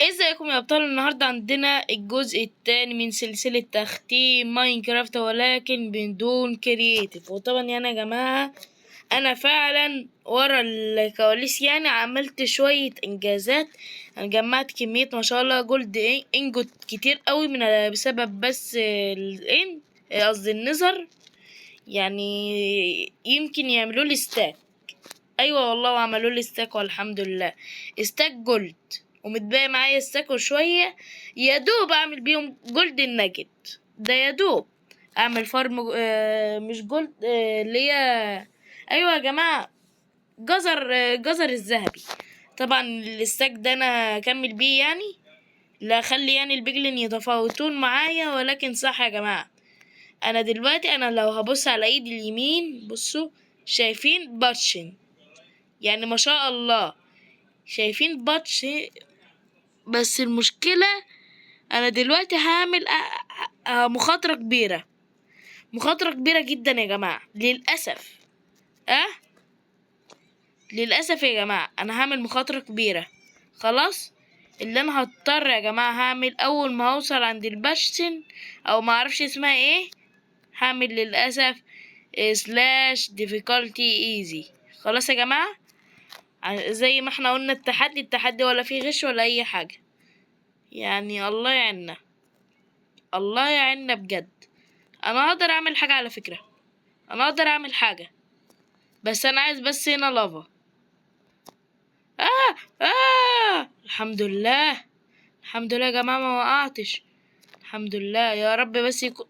ازيكم يا ابطال؟ النهارده عندنا الجزء الثاني من سلسلة تختيم ماينكرافت، ولكن بدون كرييتيف. وطبعا يعني يا جماعة انا فعلا ورا الكواليس يعني عملت شوية انجازات. انا جمعت كمية ما شاء الله جولد انجوت كتير قوي من بسبب بس الان قصدي النظر. يعني يمكن يعملوا لي ستاك. ايوه والله، وعملوا لي ستاك والحمد لله. ستاك جولد، ومتبقي معايا ستاك وشويه يا دوب اعمل بيهم جولد الناجت ده. يا دوب اعمل فارم مش جولد اللي هي ايوه يا جماعه، جزر الذهبي. طبعا الستاك ده انا اكمل بيه يعني، لا اخلي يعني البيجلين يتفاوتون معايا. ولكن صح يا جماعه، انا دلوقتي لو هبص على ايدي اليمين، بصوا شايفين باتشن؟ يعني ما شاء الله شايفين باتش. بس المشكلة انا دلوقتي هعمل مخاطرة كبيرة، مخاطرة كبيرة جدا يا جماعة. للأسف اه للأسف يا جماعة انا هعمل مخاطرة كبيرة. خلاص، اللي انا هضطر يا جماعة هعمل اول ما اوصل عند الباشن او ما اعرفش اسمها ايه، هعمل للأسف سلاش difficulty easy. خلاص يا جماعة، زي ما احنا قلنا التحدي ولا فيه غش ولا اي حاجة. يعني الله يعيننا، الله يعيننا بجد. انا اقدر اعمل حاجة على فكرة، انا اقدر اعمل حاجة، بس انا عايز بس هنا لافا. الحمد لله، الحمد لله يا جماعة ما وقعتش. الحمد لله يا رب بس يكون.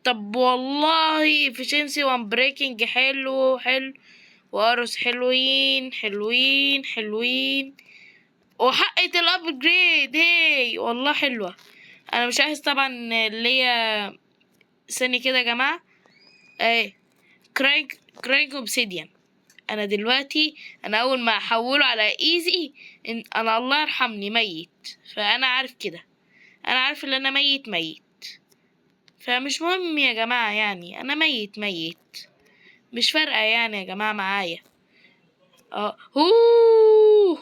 طب والله efficiency وان بريكنج حلو حلو، وارس حلوين حلوين حلوين، وحققت الابجريد. هي والله حلوة. انا مش عايز طبعا اللي هي ثانية كده يا جماعة. ايه كرايك اوبسيديان. انا دلوقتي اول ما احوله على ايزي إن انا الله يرحمني ميت، فانا عارف كده، انا عارف ان انا ميت، فمش مهم يا جماعة. يعني انا ميت، مش فارقة يعني يا جماعة معايا. هوه،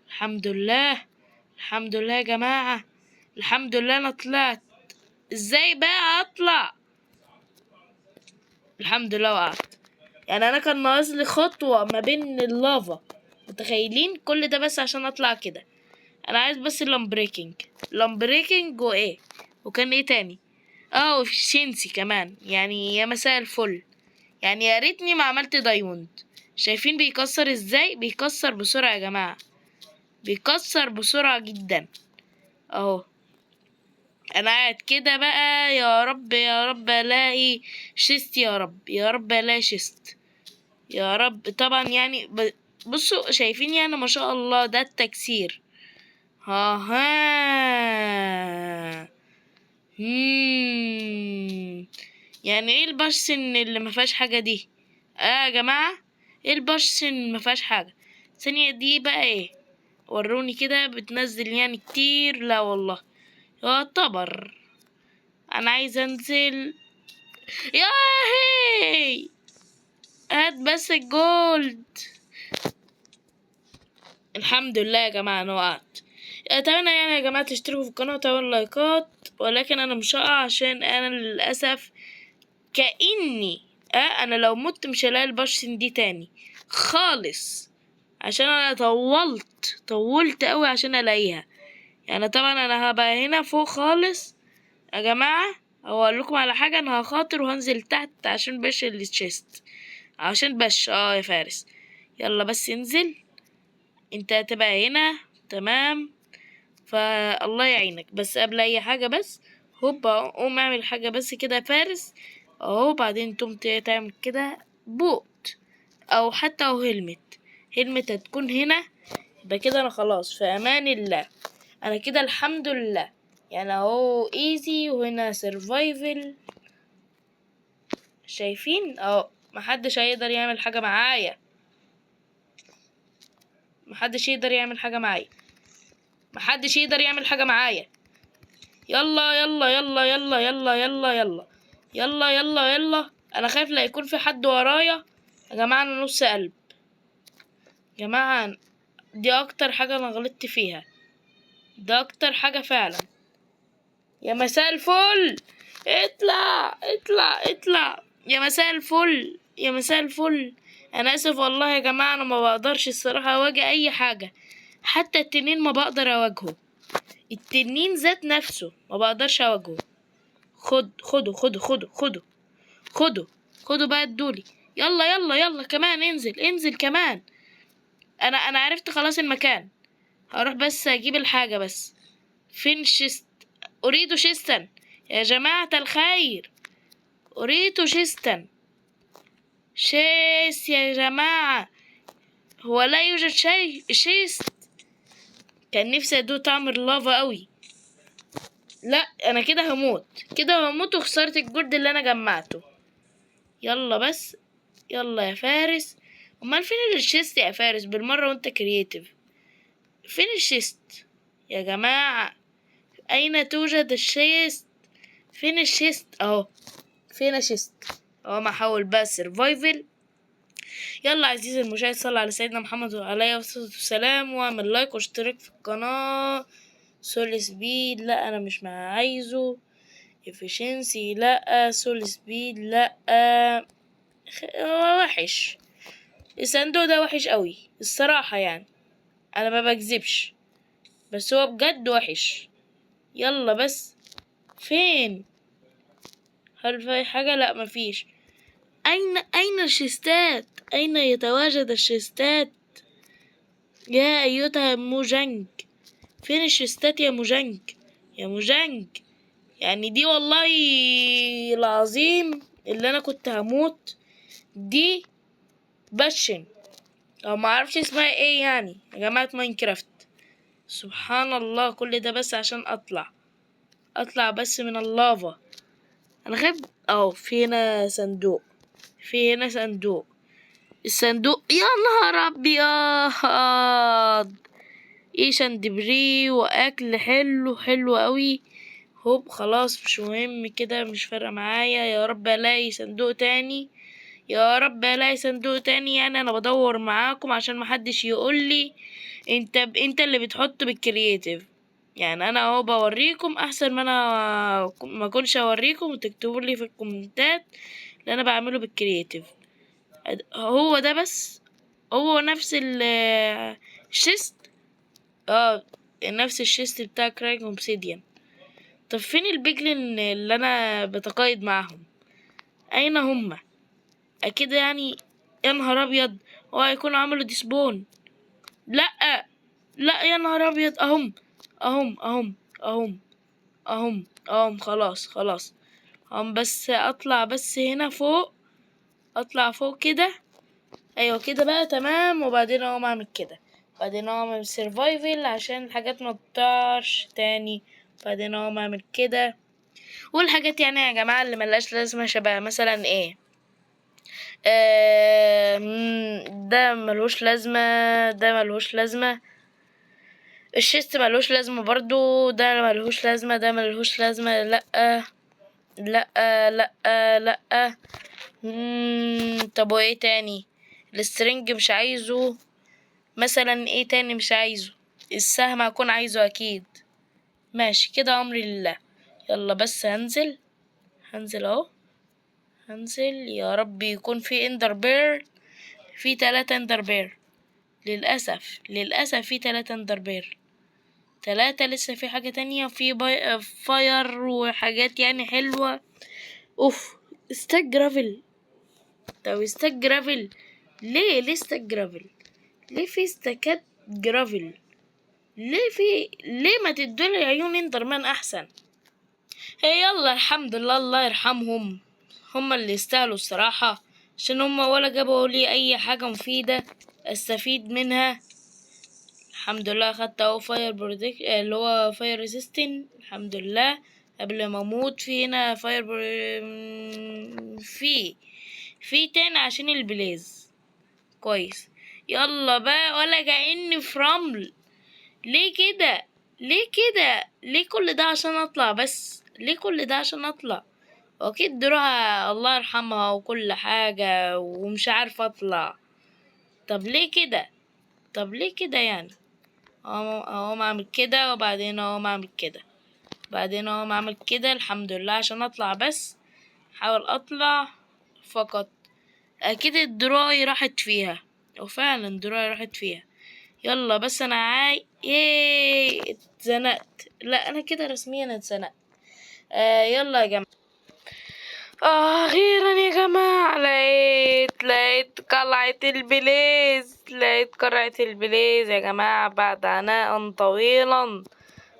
الحمد لله، الحمد لله يا جماعة، الحمد لله انا طلعت. ازاي بقى اطلع؟ الحمد لله وقعت. يعني انا كان ناقص لي خطوة ما بين اللافا، متخيلين كل ده بس عشان اطلع كده؟ انا عايز بس لامبريكنج وايه، وكان ايه تاني؟ وفي كمان. يعني يا مساء الفل، يعني يا ريتني ما عملت دايموند. شايفين بيكسر ازاي؟ بيكسر بسرعة يا جماعة، بيكسر بسرعة جدا اهو. انا قاعد كده بقى، يا رب يا رب الاقي شيست، يا رب يا رب الاقي شيست، يا رب. طبعا يعني بصوا شايفين يعني ما شاء الله ده التكسير. ها يعني ايه البشسن اللي ما فيهاش حاجه دي؟ يا جماعه، ايه البشسن ما فيهاش حاجه؟ ثانيه دي بقى ايه؟ وروني كده بتنزل يعني كتير؟ لا والله يعتبر. انا عايز انزل. ياهي، هات بس الجولد. الحمد لله يا جماعه انا وقعت. اتمنى يعني يا جماعه تشتركوا في القناه وتعملوا لايكات، ولكن انا مش هقع عشان انا للاسف كاني انا لو مت مش هلاقي البشسن دي تاني خالص، عشان انا طولت قوي عشان الاقيها. يعني طبعا انا هبقى هنا فوق خالص يا جماعه. اقول لكم على حاجه، انا هخاطر وهنزل تحت عشان بش التشيست، عشان بش يا فارس. يلا بس انزل، انت هتبقى هنا تمام. فالله يعينك. بس قبل اي حاجه بس هوبا قوم اعمل حاجه بس كده يا فارس اهو. بعدين تقوم تعمل كده بوت، او حتى او هيلمت هتكون هنا. يبقى كده انا خلاص في امان الله. انا كده الحمد لله. يعني اهو ايزي، وهنا سرفايفل. شايفين اهو محدش هيقدر يعمل حاجه معايا، محدش يقدر يعمل حاجه معايا، محدش يقدر يعمل حاجه معايا. يلا يلا يلا يلا يلا يلا يلا يلا يلا يلا. انا خايف لا يكون في حد ورايا يا جماعه. انا نص قلب يا جماعه، دي اكتر حاجه انا غلطت فيها، ده اكتر حاجة فعلا. يا مساء الفل. اطلع اطلع اطلع. يا مساء الفل يا مساء الفل. انا اسف والله يا جماعة، انا ما بقدرش الصراحة اواجه اي حاجة، حتى التنين ما بقدر اواجهه. التنين ذات نفسه ما بقدرش اواجهه. خدوا خدوا بقى ادولي. يلا يلا يلا كمان، انزل انزل كمان. انا عرفت خلاص المكان. هروح بس اجيب الحاجة بس. فين الشيست؟ اريد شيستا يا جماعة الخير. اريد شيستا. شيست يا جماعة. هو لا يوجد شيء شيست. كان نفسي ادوق طعم اللافا قوي. لا انا كده هموت، كده هموت وخسرت الجلد اللي انا جمعته. يلا بس. يلا يا فارس. امال فين الشيست يا فارس بالمرة وانت كرييتيف؟ فين الشيست يا جماعة؟ اين توجد الشيست؟ فين الشيست؟ اهو. فين الشيست؟ اهو. ما احاول بقى سرفايفل. يلا عزيزي المشاهد، صل على سيدنا محمد وعليه الصلاة والسلام، واعمل لايك واشترك في القناة. سول سبيد لا انا مش عايزه. efficiency لا. سول سبيد لا. وحش. الصندوق ده وحش قوي الصراحة يعني. انا ما بكذبش، بس هو بجد وحش. يلا بس. فين؟ هل في حاجة؟ لا مفيش. أين الشيستات؟ أين يتواجد الشيستات يا أيتها موجانج؟ فين الشيستات يا موجانج؟ يا موجانج. يعني دي والله العظيم اللي أنا كنت هموت دي بشن، أو معرفش اسمها ايه يعني يا جماعة ماينكرافت. سبحان الله، كل ده بس عشان أطلع بس من اللافا. أنا خايف. أهو في هنا صندوق. في هنا صندوق. الصندوق يا نهار ابيض. ايه شاندبري واكل حلو حلو قوي. هوب خلاص مش مهم كده، مش فارقه معايا. يا رب الاقي صندوق تاني، يا رب الاقي صندوق تاني. يعني انا بدور معاكم عشان محدش يقولي انت اللي بتحط بالكرياتيف. يعني انا اهو بوريكم احسن ما انا ما اكونش اوريكم وتكتبوا لي في الكومنتات اللي انا بعمله بالكرياتيف. هو ده بس. هو نفس الشيست. اه نفس الشيست بتاع كرايك اوبسيديان. طب فين البيجلين اللي انا بتقايد معاهم؟ اين هما؟ اكيد يعني. يا نهار ابيض، هو هيكونوا عملوا ديسبون. لا لا يا نهار ابيض. اهم خلاص خلاص. بس اطلع بس هنا فوق. اطلع فوق كده. ايوه كده بقى تمام. وبعدين اقوم اعمل كده. بعدين اقوم اعمل سيرفايفل عشان الحاجات ما تطارش تاني. بعدين اقوم اعمل كده. والحاجات يعني يا جماعة اللي ملهاش لازمة شبه مثلا ايه. ده ملهوش لازمة. ده ملهوش لازمة. الشيست ملهوش لازمة برضو. ده ملهوش لازمة. ده ملهوش لازمة. لأ لأ لأ لأ. طب وايه تاني؟ السترنج مش عايزه. مثلا ايه تاني مش عايزه؟ السهم هكون عايزه اكيد. ماشي كده، امري لله. يلا بس هنزل اهو. هنزل. يا رب يكون في اندر بير. في 3 اندر بير. للاسف في 3 اندر بير. 3. لسه في حاجة تانية في فاير وحاجات يعني حلوة. اوف. ستاك جرافل. طب ستاك جرافل ليه ستاك جرافل؟ ليه في استاكات جرافل؟ ليه ما تدولي عيون اندرمان احسن؟ هي يلا الحمد لله الله يرحمهم. هما اللي يستاهلوا الصراحة، عشان هما ولا جابوا لي اي حاجة مفيدة استفيد منها. الحمد لله اخدت اهو فاير بروتكت اللي هو فاير ريزيستن. الحمد لله. قبل ما اموت في هنا فاير في تاني عشان البليز. كويس. يلا بقى ولا كأني في رمل. ليه كده؟ ليه كل ده عشان اطلع بس؟ ليه كل ده عشان اطلع؟ واكيد دروها الله يرحمها وكل حاجة ومش عارفة اطلع. طب ليه كده يعني؟ اقوم اعمل كده، وبعدين اقوم اعمل كده، بعدين اقوم اعمل كده. الحمد لله عشان اطلع بس، حاول اطلع فقط. اكيد الدراي راحت فيها، وفعلا الدراي راحت فيها. يلا بس انا اتزنقت. لا انا كده رسميا اتزنقت. يلا يا جماعة. اخيرا يا جماعة لقيت قلعة البليز، لقيت قلعة البليز يا جماعة بعد عناء طويلا،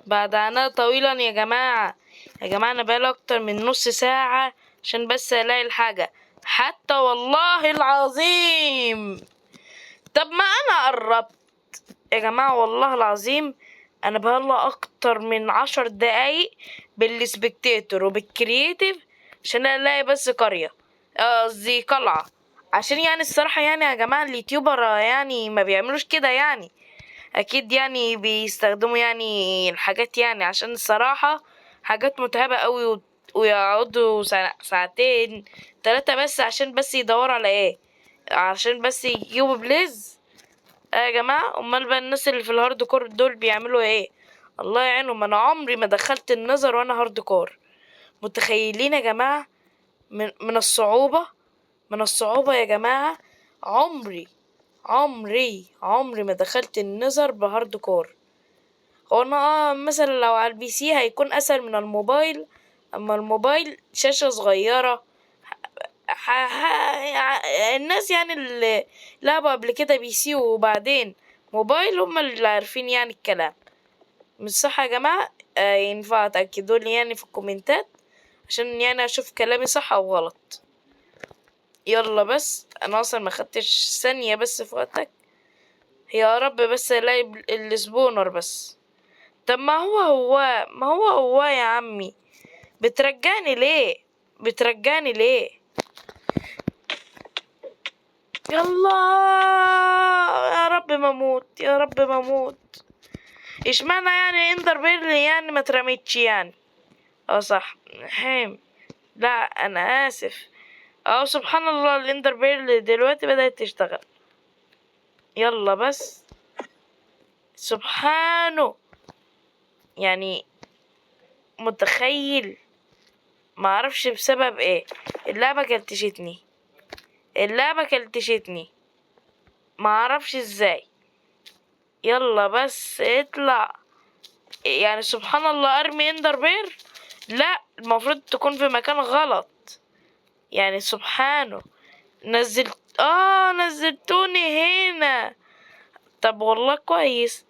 بعد عناء طويلا يا جماعة. يا جماعة انا بقالي اكتر من نص ساعة عشان بس الاقي الحاجة، حتى والله العظيم. طب ما انا قربت يا جماعة، والله العظيم انا بقالي اكتر من 10 دقايق بالسبكتاتور وبالكرييتيف عشان الاقي بس قرية، قصدي قلعة. عشان يعني الصراحة يعني يا جماعة اليوتيوبر يعني ما بيعملوش كده، يعني اكيد يعني بيستخدموا يعني الحاجات، يعني عشان الصراحة حاجات متعبة قوي، ويقعدوا ساعتين 3 بس عشان بس يدوروا على ايه، عشان بس يجيبوا بليز. يا جماعة امال بقى الناس اللي في الهارد كور دول بيعملوا ايه؟ الله يعينهم. انا عمري ما دخلت النظر وانا هارد كور. متخيلين يا جماعة من الصعوبة، من الصعوبة يا جماعة. عمري ما دخلت النظر بهارد كور. هو انا مثلا لو على البي سي هيكون اسهل من الموبايل، اما الموبايل شاشة صغيرة. الناس يعني اللي لعبوا قبل كده بي سي وبعدين موبايل هم اللي عارفين يعني الكلام. مش صح يا جماعة؟ ينفع تأكدوا لي يعني في الكومنتات عشان يعني اشوف كلامي صح او غلط. يلا بس انا اصلا ما خدتش ثانية بس في وقتك. يا رب بس الاقي السبونر بس. طب ما هو يا عمي، بترجعني ليه؟ بترجعني ليه؟ يلا يا رب ما اموت، يا رب ما اموت. اشمعنى يعني اندر بيرلي يعني ما ترميتش يعني؟ صح حيم. لا انا اسف. سبحان الله الاندر بيرلي دلوقتي بدأت تشتغل. يلا بس سبحانه، يعني متخيل ما اعرفش بسبب ايه اللعبة كلتشتني ما اعرفش ازاي. يلا بس اطلع. يعني سبحان الله ارمي اندر بير، لا المفروض تكون في مكان غلط. يعني سبحانه نزلتوني هنا. طب والله كويس.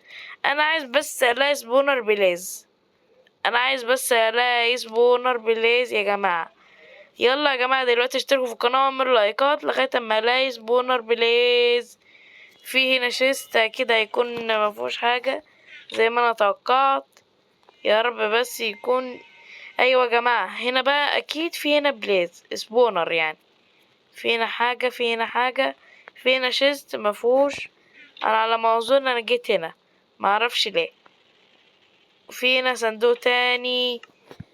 انا عايز بس الاقي سبونر بليز، انا عايز بس الاقي سبونر بليز يا جماعة. يلا يا جماعة دلوقتي اشتركوا في القناة واعملوا لايكات لغاية اما الاقي سبونر بليز. في هنا شيست اكيد هيكون مفيهوش حاجة زي ما انا توقعت. يا رب بس يكون. ايوه يا جماعة هنا بقى اكيد في هنا بليز سبونر، يعني في هنا حاجة، في هنا حاجة، في هنا شيست مفيهوش. انا على ما اظن انا جيت هنا معرفش ليه. في هنا صندوق تاني،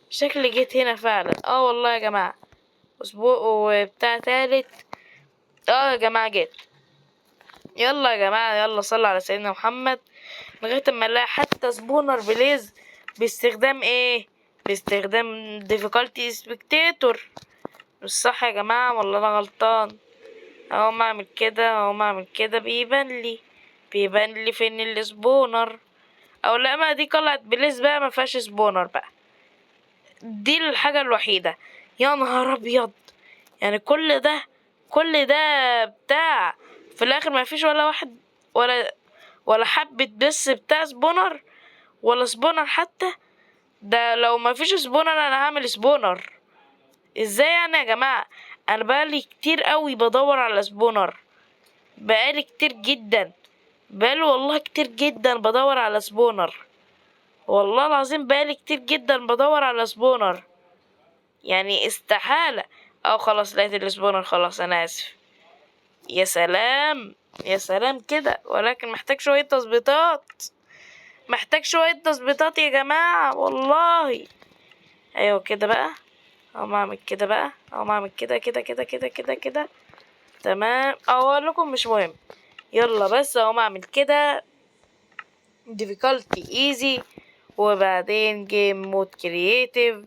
شكلي جيت هنا فعلا. والله يا جماعة اسبوع وبتاع تالت. يا جماعة جيت. يلا يا جماعة يلا صلوا على سيدنا محمد لغاية اما الاقي حتى سبونر بليز باستخدام ايه، باستخدام difficulty spectator. مش صح يا جماعة ولا انا غلطان؟ اهو اعمل كده، اهو اعمل كده بيبان لي فين السبونر. او لا، ما دي قلعة بليز بقى ما فيهاش سبونر بقى، دي الحاجة الوحيدة. يا نهار ابيض، يعني كل ده بتاع في الاخر ما فيش ولا واحد، ولا حبة بس بتاع سبونر، ولا سبونر حتى. ده لو ما فيش سبونر انا هعمل سبونر ازاي يعني يا جماعة؟ انا بقالي كتير قوي بدور على سبونر، بقالي كتير جدا، بقالي والله كتير جدا بدور على سبونر، والله العظيم بقالي كتير جدا بدور على سبونر. يعني استحالة. خلاص لقيت السبونر، خلاص انا اسف. يا سلام يا سلام كده، ولكن محتاج شوية تظبيطات يا جماعة والله. ايوه كده بقى، او اعمل كده بقى، او اعمل كده كده كده كده كده كده. تمام، اقول لكم مش مهم. يلا بس اقوم اعمل كده difficulty easy، وبعدين جيم مود كرييتيف.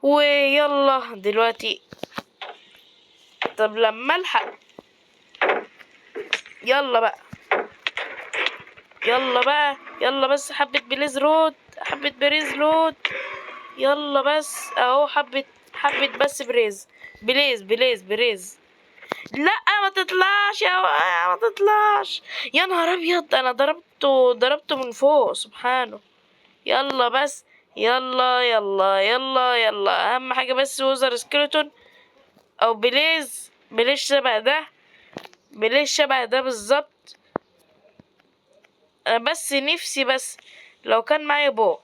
ويلا دلوقتي، طب لما الحق، يلا بقى يلا بس حبة بليز رود، حبة بريز رود، يلا بس اهو حبة بس بريز. لا ما تطلعش ما تطلعش، يا نهار ابيض، انا ضربته من فوق سبحانه. يلا بس، يلا اهم حاجة بس وزر سكيلتون او بليز شبه ده بالظبط. انا بس نفسي بس لو كان معايا بو،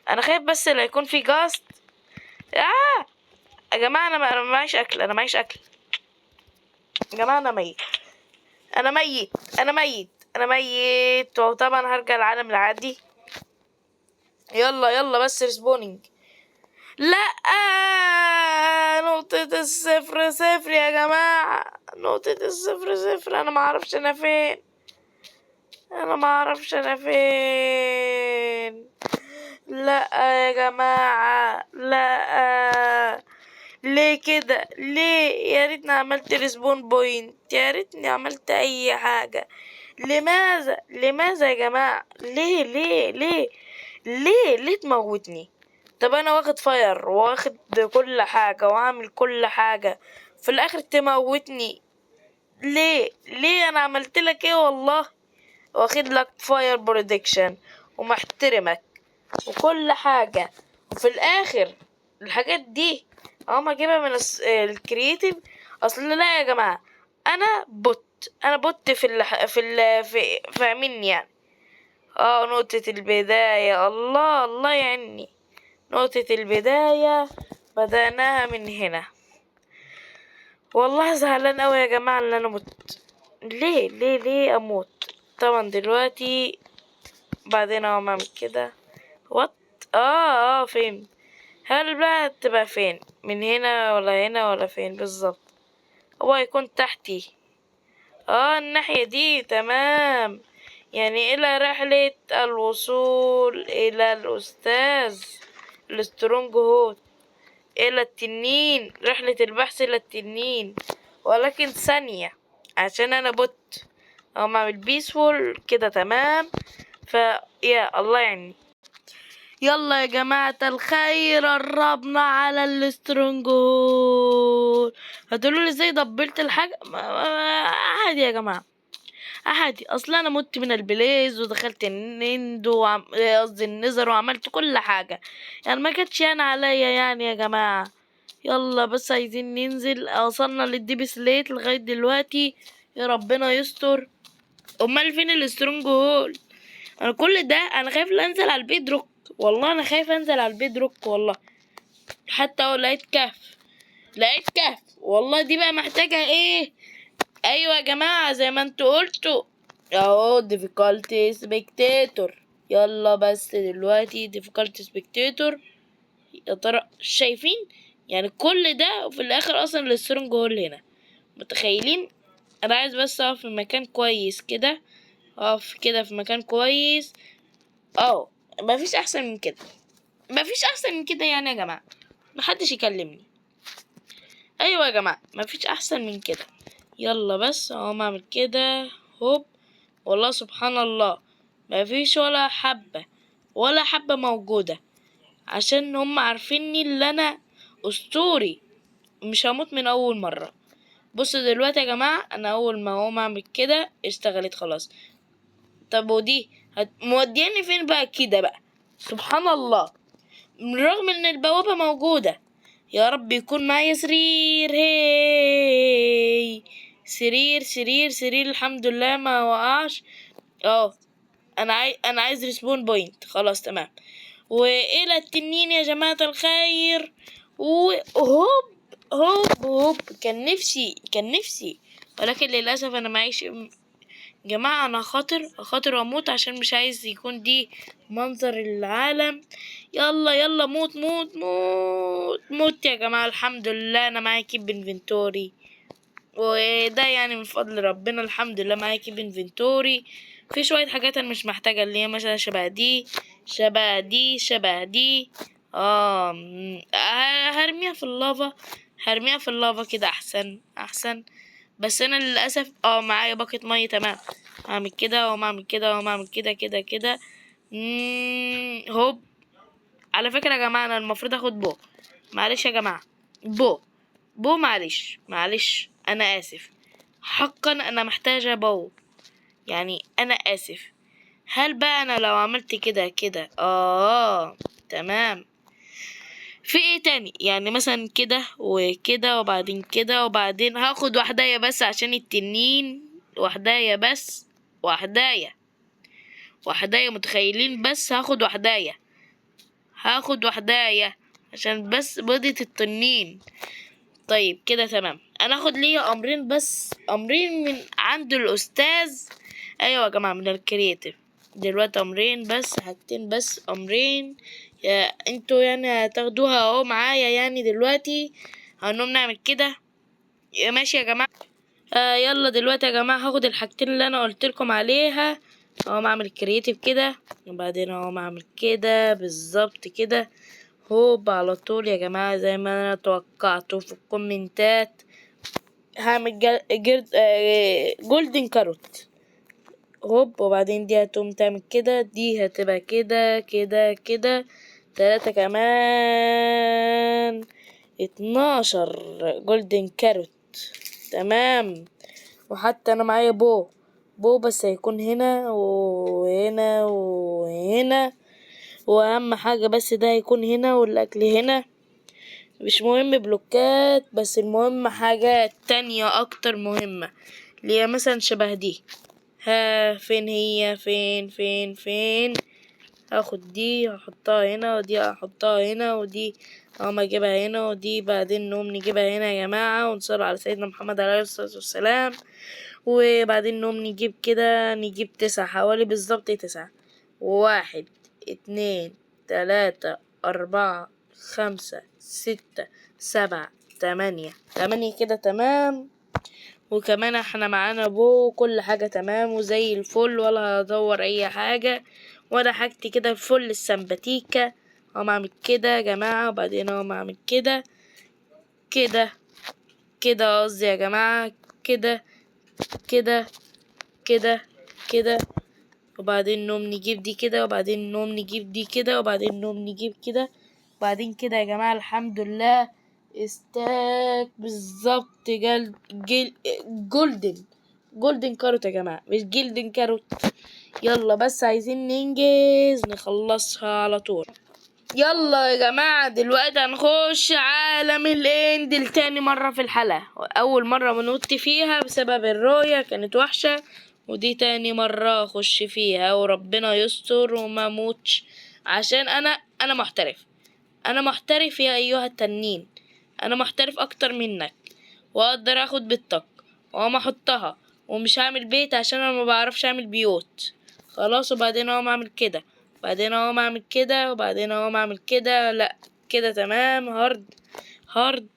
انا خايف بس لا يكون في جاست. يا جماعه انا معيش اكل، يا جماعه انا ميت. وطبعا هرجع العالم العادي. يلا بس ريسبونينج. لا، نقطة الصفر صفر يا جماعة، نقطة الصفر صفر. انا معرفش انا فين. لا يا جماعة، لا، ليه كده؟ ليه؟ يا ريتني عملت ريسبون بوينت، يا ريتني عملت اي حاجة. لماذا يا جماعة؟ ليه تموتني؟ طب انا واخد فاير، واخد كل حاجة، وعامل كل حاجة، في الاخر تموتني؟ ليه انا عملت لك ايه والله؟ واخد لك فاير برودكشن ومحترمك وكل حاجة، وفي الاخر الحاجات دي هما جايبها من الكرييتيف. اصل لا يا جماعة، انا بوت فاهميني يعني. نقطة البداية، الله يعني، نقطة البداية بدأناها من هنا. والله زعلان اوي يا جماعة ان انا مت. ليه اموت؟ طبعا دلوقتي بعدين اقوم اعمل كده. وات فين؟ هل بقى تبقى فين؟ من هنا ولا فين بالظبط؟ هو يكون تحتي. الناحية دي تمام، يعني الى رحلة الوصول الى الاستاذ السترونج هود، الى التنين، رحلة البحث الى التنين. ولكن ثانية، عشان انا بوت او معمل بيسفول كده تمام. يا الله يعني. يلا يا جماعة الخير، قربنا على السترونجول. هتقولوا لي ازاي دبلت الحاجة؟ عادي يا جماعة، عادي. اصلا انا مت من البليز ودخلت النندو قصدي النزر، وعملت كل حاجة، يعني ما كانتش يعني عليا يعني يا جماعة. يلا بس عايزين ننزل. وصلنا للديب سليت لغاية دلوقتي، يا ربنا يستر. امال فين السترونج هول؟ انا كل ده انا خايف انزل على البيد روك، والله انا خايف انزل على البيد روك والله. حتى لو لقيت كهف والله دي بقى محتاجة ايه؟ ايوه يا جماعة زي ما انتوا قلتوا اهو difficulty spectator. يلا بس دلوقتي difficulty spectator. يا ترى شايفين يعني كل ده وفي الاخر اصلا السترونج هول هنا؟ متخيلين؟ انا عايز بس اقف في مكان كويس كده، اقف كده في مكان كويس. مفيش احسن من كده يعني يا جماعة، محدش يكلمني. ايوه يا جماعة مفيش احسن من كده. يلا بس اقوم اعمل كده هوب. والله سبحان الله مفيش ولا حبة موجودة، عشان هم عارفيني اللي انا اسطوري، مش هموت من اول مرة. بصوا دلوقتي يا جماعة، انا اول ما اقوم اعمل كده اشتغلت خلاص. طب ودي مودياني فين بقى كده بقى؟ سبحان الله، رغم ان البوابة موجودة. يا رب يكون معايا سرير. هي سرير الحمد لله ما وقعش. انا عايز ريسبون بوينت خلاص تمام. والى التنين يا جماعة الخير. هوب كان نفسي، ولكن للأسف انا معيش. جماعة انا خاطر واموت، عشان مش عايز يكون دي منظر العالم. يلا موت يا جماعة. الحمد لله انا معايا كيب انفنتوري، وده يعني من فضل ربنا. الحمد لله معايا كيب انفنتوري في شوية حاجات انا مش محتاجة، اللي هي مثلا شبه دي شبه دي شبه دي. هرميها في اللافا، هرميها في اللافا كده احسن. بس انا للاسف معايا باكت مية. تمام، هعمل كده وما اعمل كده وما اعمل كده كده كده. هوب. على فكرة يا جماعة انا المفروض اخد بو. معلش يا جماعة، بو معلش انا اسف. حقا انا محتاجة بو، يعني انا اسف. هل بقى انا لو عملت كده كده تمام، في ايه تاني؟ يعني مثلا كده وكده وبعدين كده وبعدين هاخد وحداية بس عشان التنين. وحداية بس، وحداية متخيلين؟ بس هاخد وحداية عشان بس بيضة التنين. طيب كده تمام. انا اخد ليا امرين بس، امرين من عند الاستاذ. ايوه يا جماعه من الكرياتيف. دلوقتي امرين بس، حاجتين بس، امرين. يا انتوا يعني هتاخدوها اهو معايا يعني دلوقتي. هنقوم نعمل كده. ماشي يا جماعه. يلا دلوقتي يا جماعه هاخد الحاجتين اللي انا قلت لكم عليها. اهو اعمل الكرياتيف كده، وبعدين اهو اعمل كده بالظبط كده. هوب على طول يا جماعة زي ما انا توقعته في الكومنتات. هعمل جولدن كاروت. هوب، وبعدين دي هتقوم تعمل كده، دي هتبقى كده كده كده. 3 كمان 12 جولدن كاروت. تمام. وحتى انا معايا بو بس هيكون هنا وهنا وهنا. واهم حاجة بس ده هيكون هنا والاكل هنا. مش مهم بلوكات، بس المهم حاجات تانية اكتر مهمة، اللي هي مثلا شبه دي. فين هي؟ فين؟ هاخد دي هحطها هنا، ودي هحطها هنا، ودي هقوم اجيبها هنا، ودي بعدين نقوم نجيبها هنا يا جماعة، ونصلي على سيدنا محمد عليه الصلاة والسلام. وبعدين نقوم نجيب كده، نجيب 9 حوالي بالظبط 9. 1 2 3 4 5 6 7 8 كده تمام. وكمان احنا معانا كل حاجة تمام وزي الفل، ولا هدور اي حاجة، ولا حاجتي كده الفل السمباتيكا. هقوم اعمل كده يا جماعة، وبعدين هقوم اعمل كده كده قصدي يا جماعة، كده كده كده كده. وبعدين نقوم نجيب دي كده، وبعدين نقوم نجيب دي كده، وبعدين نقوم نجيب كده. وبعدين كده يا جماعة الحمد لله استاك بالظبط. جولدن كاروت يا جماعة، مش جلدن كاروت. يلا بس عايزين ننجز نخلصها على طول. يلا يا جماعة دلوقتي هنخش عالم الاند لتاني مرة في الحلقة. أول مرة بنط فيها بسبب الرؤية كانت وحشة، ودي تاني مرة أخش فيها وربنا يستر وما موتش. عشان أنا محترف. أنا محترف يا أيها التنين. أنا محترف أكتر منك، وأقدر أخد بيتك وأقوم أحطها. ومش هعمل بيت عشان أنا ما بعرفش أعمل بيوت. خلاص. وبعدين أقوم أعمل كده، بعدين اقوم اعمل كده، وبعدين اقوم اعمل كده. لا كده تمام. هارد.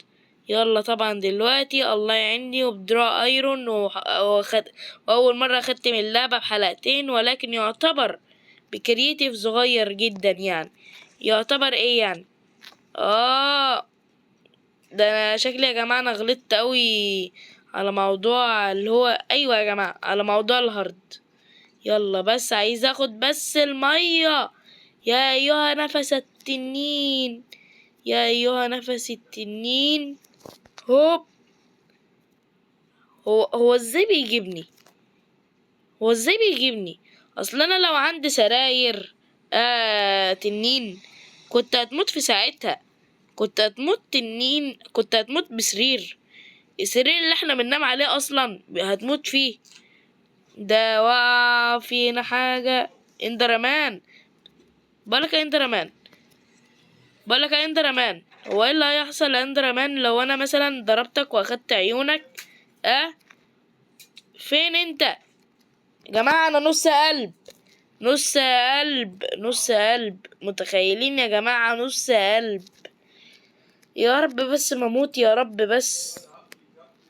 يلا طبعا دلوقتي الله يعيني وبدراع ايرون واول مرة اختم اللعبة بحلقتين، ولكن يعتبر بكرييتيف صغير جدا يعني. يعتبر ايه يعني؟ ده انا شكلي يا جماعة انا غلطت قوي على موضوع اللي هو ايوه يا جماعة على موضوع الهارد. يلا بس عايز اخد بس المية. يا ايها نفس التنين، يا ايها نفس التنين. هوب. هو ازاي بيجيبني؟ اصل انا لو عندي سراير تنين كنت هتموت في ساعتها. كنت هتموت تنين، كنت هتموت بسرير. السرير اللي احنا بننام عليه اصلا هتموت فيه. ده وقع فينا حاجة. اندرمان. بالك يا اندرمان، هو ايه اللي هيحصل يا اندرمان لو انا مثلا ضربتك واخدت عيونك؟ فين انت يا جماعة؟ انا نص قلب متخيلين يا جماعة؟ نص قلب. يا رب بس ما اموت، يا رب بس.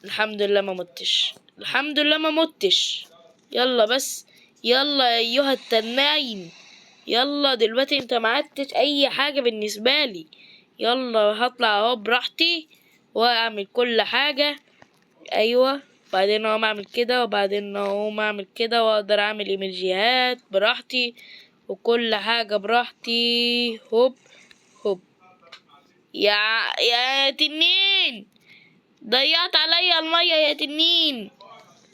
الحمد لله ما متش، الحمد لله ما متش. يلا بس، يلا يا ايها التنايم، يلا دلوقتي انت ما عدتش اي حاجة بالنسبة لي. يلا هطلع اهو براحتي واعمل كل حاجة. ايوه، بعدين اقوم اعمل كده، وبعدين اقوم اعمل كده، واقدر اعمل ايميلجيهات براحتي وكل حاجة براحتي. هوب هوب. يا تنين، ضيعت عليا المية يا تنين.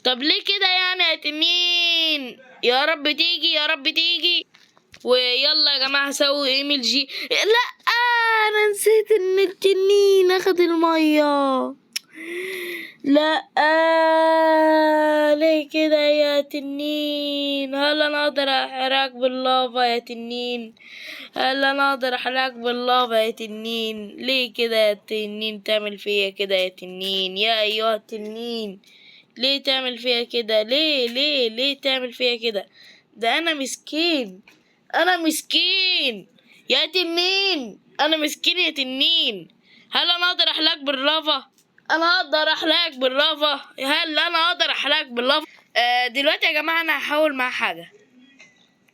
طب ليه كده يعني يا تنين؟ يا رب تيجي، يا رب تيجي. ويلا يا جماعة سوي ايميل جي. لا، انا نسيت ان التنين اخد المية. لا، ليه كده يا تنين؟ هل انا اقدر احرقك باللافا يا تنين؟ هل انا اقدر احرقك باللافا يا تنين؟ ليه كده يا تنين تعمل فيا كده يا تنين؟ يا ايها التنين، ليه تعمل فيها كده؟ ليه تعمل فيها كده؟ ده انا مسكين، انا مسكين يا تنين، انا مسكين يا تنين. هل انا اقدر احلاك باللافا؟ انا اقدر احلاك باللافا؟ هل انا اقدر احلاك باللافا؟ دلوقتي يا جماعه انا هحاول مع حاجه.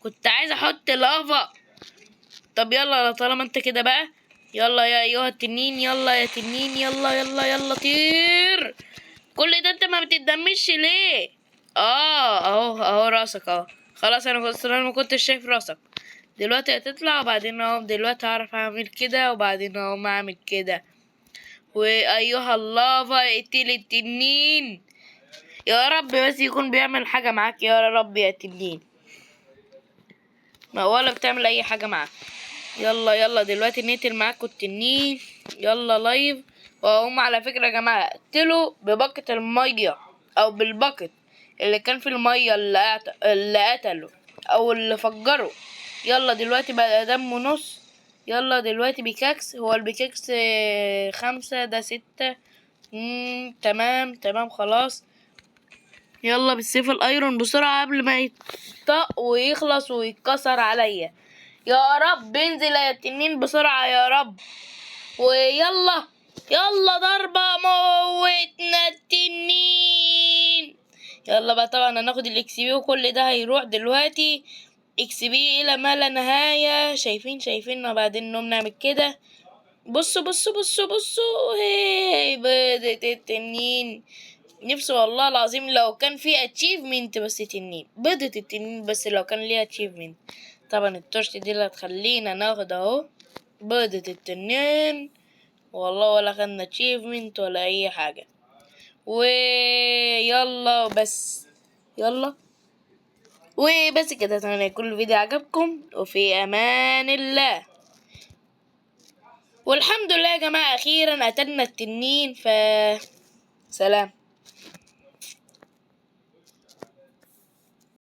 كنت عايز احط لافا. طب يلا طالما انت كده بقى، يلا يا ايها التنين، يلا يا تنين، يلا يلا يلا طير. كل ده انت ما بتدمش ليه؟ اهو راسك اهو. خلاص، انا ما كنتش شايف راسك. دلوقتي هتطلع، وبعدين اهو دلوقتي هعرف اعمل كده، وبعدين اهو ما اعمل كده. وايها اللافا اقتل التنين. يا رب بس يكون بيعمل حاجة معاك يا رب يا تنين، ما ولا بتعمل اي حاجة معاك. يلا يلا دلوقتي نقتل معاكوا التنين. يلا لايف. وهم على فكرة يا جماعة قتلوا بباكت المية او بالباكت اللي كان في المية اللي قتله او اللي فجره. يلا دلوقتي بقى دمه نص. يلا دلوقتي بيكاكس، هو البيكاكس 5 ده 6. تمام تمام خلاص. يلا بالسيف الايرون بسرعة قبل ما يطق ويخلص ويتكسر عليا. يا رب انزل يا تنين بسرعة يا رب. ويلا، يلا ضربة موتنا التنين. يلا بقى طبعا هناخد الاكس بي وكل ده هيروح دلوقتي. اكس بي الى ما لا نهاية. شايفين وبعدين نقوم نعمل كده. بصوا هي بدت التنين. نفسي والله العظيم لو كان في اتشيفمنت بس تنين، بدت التنين بس لو كان ليها اتشيفمنت. طبعا التورش دي اللي هتخلينا ناخد اهو بدت التنين. والله ولا خدنا اتشيفمنت ولا اي حاجة. ويلا بس، يلا وبس كده. اتمنى يكون الفيديو عجبكم، وفي امان الله. والحمد لله يا جماعة اخيرا قتلنا التنين. سلام.